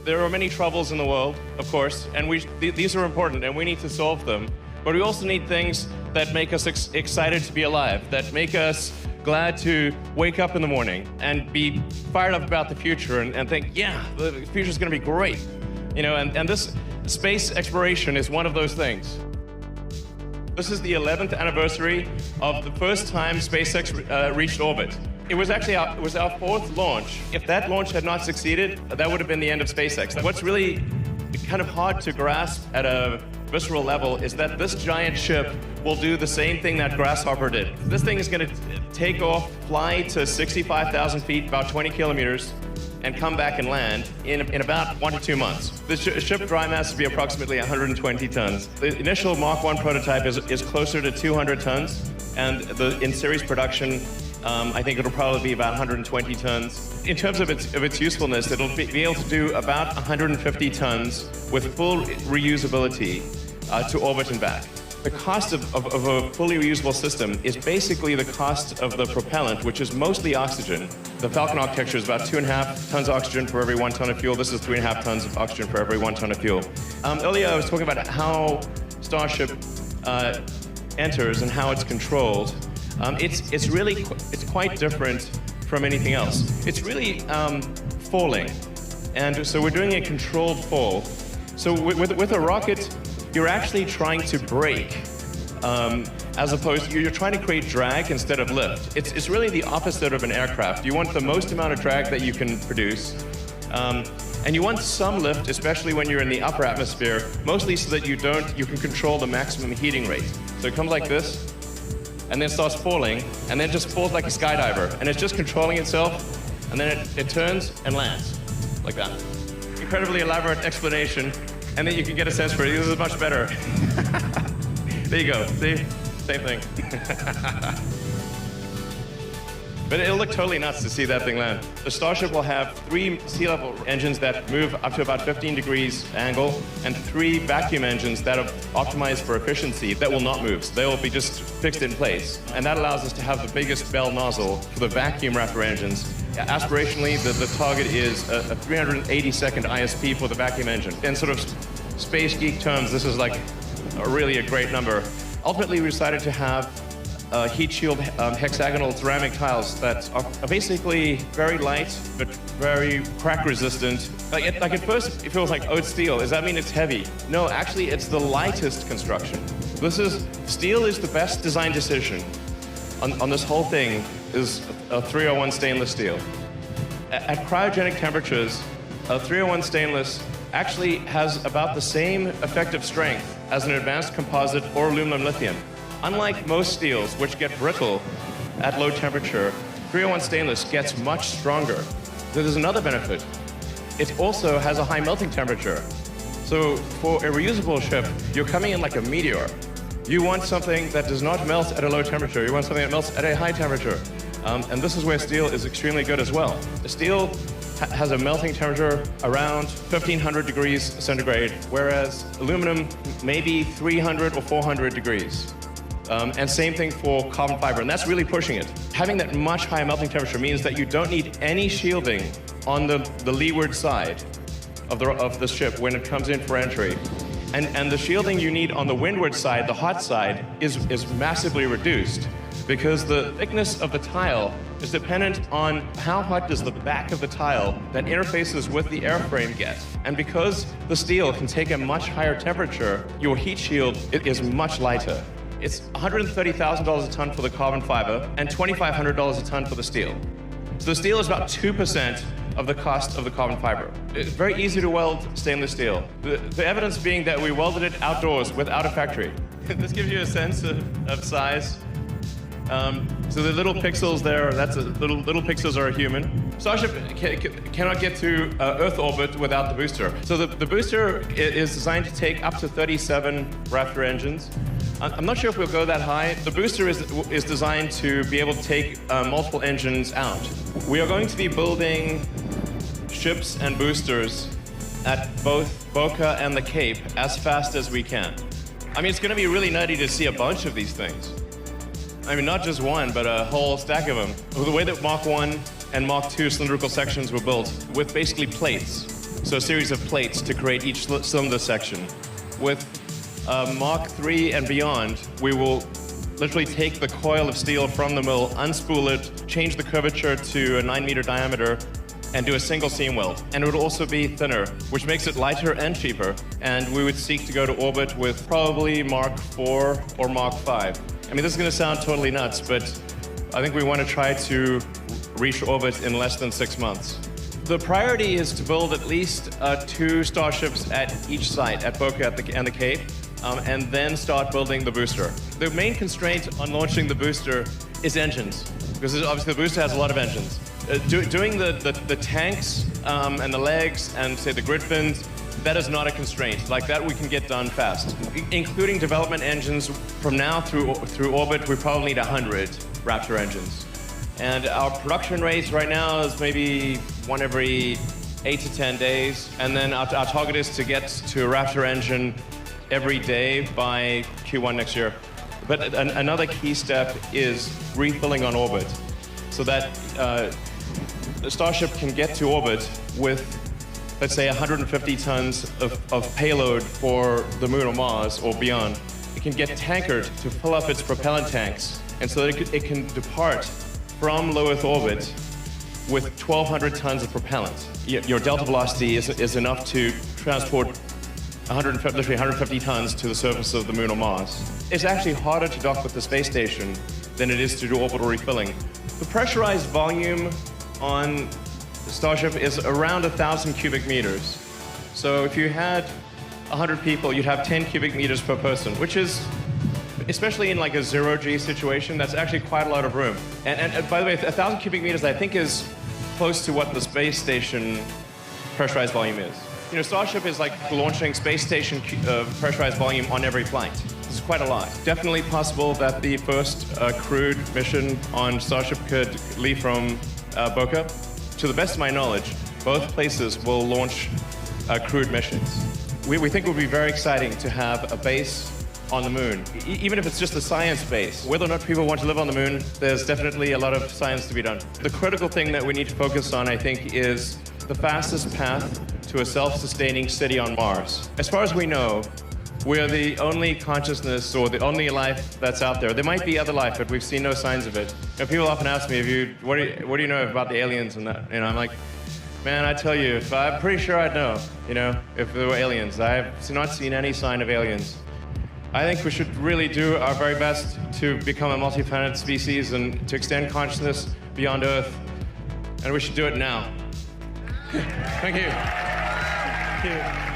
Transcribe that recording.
There are many troubles in the world, of course, and these are important, and we need to solve them. But we also need things that make us excited to be alive, that make us glad to wake up in the morning and be fired up about the future and think, yeah, the future's going to be great. You know, and this space exploration is one of those things. This is the 11th anniversary of the first time SpaceX reached orbit. It was actually our fourth launch. If that launch had not succeeded, that would have been the end of SpaceX. What's really kind of hard to grasp at a visceral level is that this giant ship will do the same thing that Grasshopper did. This thing is going to take off, fly to 65,000 feet, about 20 kilometers, and come back and land in about 1 to 2 months. The ship dry mass will be approximately 120 tons. The initial Mark 1 prototype is closer to 200 tons, and in series production, I think it'll probably be about 120 tons. In terms of its usefulness, it'll be able to do about 150 tons with full reusability to orbit and back. The cost of a fully reusable system is basically the cost of the propellant, which is mostly oxygen. The Falcon architecture is about 2.5 tons of oxygen for every 1 ton of fuel. This is 3.5 tons of oxygen for every 1 ton of fuel. Earlier I was talking about how Starship enters and how it's controlled. It's quite different from anything else. It's really falling, and so we're doing a controlled fall. So with a rocket, you're actually trying to brake, as opposed to you're trying to create drag instead of lift. It's really the opposite of an aircraft. You want the most amount of drag that you can produce, and you want some lift, especially when you're in the upper atmosphere, mostly so that you can control the maximum heating rate. So it comes like this, and then starts falling, and then just falls like a skydiver, and it's just controlling itself, and then it turns and lands, like that. Incredibly elaborate explanation, and then you can get a sense for it. This is much better. There you go, see? Same thing. But it'll look totally nuts to see that thing land. The Starship will have 3 sea-level engines that move up to about 15 degrees angle, and 3 vacuum engines that are optimized for efficiency that will not move. So they will be just fixed in place. And that allows us to have the biggest bell nozzle for the vacuum Raptor engines. Aspirationally, the target is a 380-second ISP for the vacuum engine. In sort of space geek terms, this is like really a great number. Ultimately, we decided to have heat shield hexagonal ceramic tiles that are basically very light but very crack resistant. Like at first it feels like, oh, it's steel. Does that mean it's heavy? No, actually it's the lightest construction. Steel is the best design decision on this whole thing is a 301 stainless steel. At cryogenic temperatures, a 301 stainless actually has about the same effective strength as an advanced composite or aluminum lithium. Unlike most steels, which get brittle at low temperature, 301 stainless gets much stronger. There's another benefit. It also has a high melting temperature. So for a reusable ship, you're coming in like a meteor. You want something that does not melt at a low temperature. You want something that melts at a high temperature. And this is where steel is extremely good as well. The steel has a melting temperature around 1,500 degrees centigrade, whereas aluminum maybe 300 or 400 degrees. And same thing for carbon fiber, and that's really pushing it. Having that much higher melting temperature means that you don't need any shielding on the leeward side of the ship when it comes in for entry. And the shielding you need on the windward side, the hot side, is massively reduced because the thickness of the tile is dependent on how hot does the back of the tile that interfaces with the airframe get. And because the steel can take a much higher temperature, your heat shield is much lighter. It's $130,000 a ton for the carbon fiber and $2,500 a ton for the steel. So the steel is about 2% of the cost of the carbon fiber. It's very easy to weld stainless steel. The evidence being that we welded it outdoors without a factory. This gives you a sense of size. So the little pixels there, little pixels are a human. Starship cannot get to Earth orbit without the booster. So the booster is designed to take up to 37 Raptor engines. I'm not sure if we'll go that high. The booster is designed to be able to take multiple engines out. We are going to be building ships and boosters at both Boca and the Cape as fast as we can. I mean, it's going to be really nutty to see a bunch of these things. I mean, not just one, but a whole stack of them. The way that Mark 1 and Mark 2 cylindrical sections were built with basically plates. So a series of plates to create each cylinder section. With Mark III and beyond, we will literally take the coil of steel from the mill, unspool it, change the curvature to a 9-meter diameter, and do a single seam weld. And it would also be thinner, which makes it lighter and cheaper. And we would seek to go to orbit with probably Mark IV or Mark V. I mean, this is going to sound totally nuts, but I think we want to try to reach orbit in less than 6 months. The priority is to build at least 2 Starships at each site, at Boca and the Cape, and then start building the booster. The main constraint on launching the booster is engines, because obviously the booster has a lot of engines. Doing the tanks and the legs and, say, the grid fins, that is not a constraint. Like that we can get done fast. Including development engines, from now through orbit, we probably need 100 Raptor engines. And our production rates right now is maybe 1 every 8 to 10 days. And then our target is to get to a Raptor engine every day by Q1 next year. But another key step is refilling on orbit, so that the Starship can get to orbit with, let's say, 150 tons of payload for the Moon or Mars or beyond. It can get tankered to fill up its propellant tanks, and so that it can depart from low Earth orbit with 1,200 tons of propellant. Your delta velocity is enough to transport literally 150 tons to the surface of the Moon or Mars. It's actually harder to dock with the space station than it is to do orbital refilling. The pressurized volume on the Starship is around 1,000 cubic meters. So if you had 100 people, you'd have 10 cubic meters per person, which is, especially in like a zero-G situation, that's actually quite a lot of room. And by the way, 1,000 cubic meters, I think, is close to what the space station pressurized volume is. You know, Starship is like launching space station pressurized volume on every flight. This is quite a lot. Definitely possible that the first crewed mission on Starship could leave from Boca. To the best of my knowledge, both places will launch crewed missions. We think it would be very exciting to have a base on the moon, even if it's just a science base. Whether or not people want to live on the moon, there's definitely a lot of science to be done. The critical thing that we need to focus on, I think, is the fastest path to a self-sustaining city on Mars. As far as we know, we're the only consciousness or the only life that's out there. There might be other life, but we've seen no signs of it. You know, people often ask me, what do you know about the aliens and that? You know, I'm like, man, I tell you, I'm pretty sure I'd know, you know, if there were aliens. I've not seen any sign of aliens. I think we should really do our very best to become a multi-planet species and to extend consciousness beyond Earth. And we should do it now. Thank you. Thank you.